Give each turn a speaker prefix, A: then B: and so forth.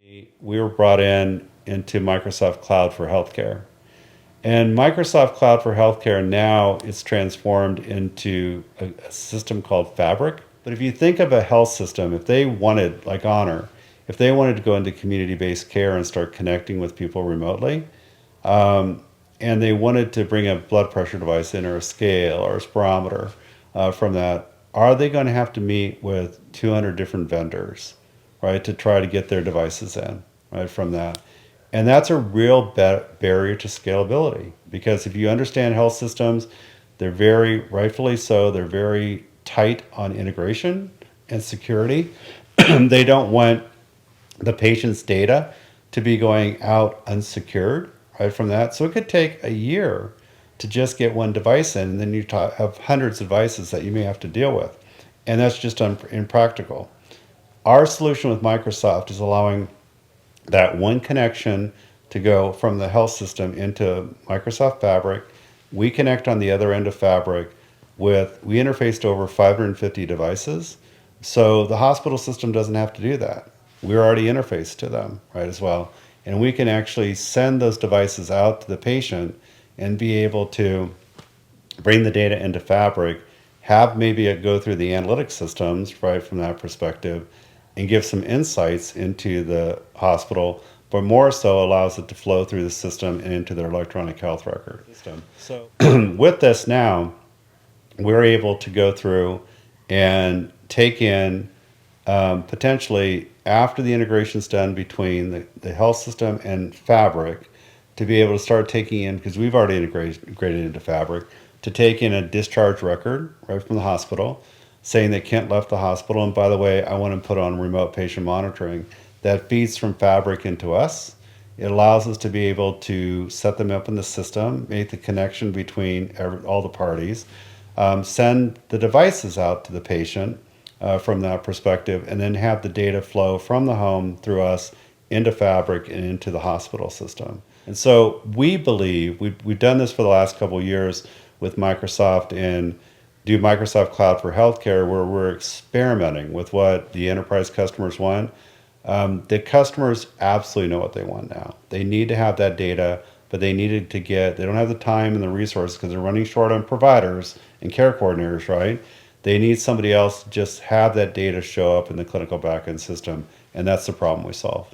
A: We were brought into Microsoft Cloud for Healthcare. And Microsoft Cloud for Healthcare now is transformed into a system called Fabric. But if you think of a health system, if they wanted, like Honor, if they wanted to go into community-based care and start connecting with people remotely, and they wanted to bring a blood pressure device in or a scale or a spirometer from that, are they going to have to meet with 200 different vendors, right, to try to get their devices in, right, from that? And that's a real barrier to scalability, because if you understand health systems, they're very, rightfully so, they're very tight on integration and security. They don't want the patient's data to be going out unsecured, right, from that. So it could take a year to just get one device in, and then you have hundreds of devices that you may have to deal with. And that's just impractical. Our solution with Microsoft is allowing that one connection to go from the health system into Microsoft Fabric. We connect on the other end of Fabric we interface to over 550 devices. So the hospital system doesn't have to do that. We're already interfaced to them, right, as well. And we can actually send those devices out to the patient and be able to bring the data into Fabric, have maybe it go through the analytics systems, right, from that perspective, and give some insights into the hospital, but more so allows it to flow through the system and into their electronic health record system. So with this now, we're able to go through and take in potentially after the integration's done between the health system and Fabric, to be able to start taking in, because we've already integrated into Fabric, to take in a discharge record right from the hospital, saying that Kent left the hospital, and by the way, I want to put on remote patient monitoring. That feeds from Fabric into us. It allows us to be able to set them up in the system, make the connection between all the parties, send the devices out to the patient from that perspective, and then have the data flow from the home through us into Fabric and into the hospital system. And so we believe, we've done this for the last couple of years with Microsoft, and do Microsoft Cloud for Healthcare, where we're experimenting with what the enterprise customers want. The customers absolutely know what they want now. They need to have that data, but they don't have the time and the resources because they're running short on providers and care coordinators, right? They need somebody else to just have that data show up in the clinical backend system, and that's the problem we solve.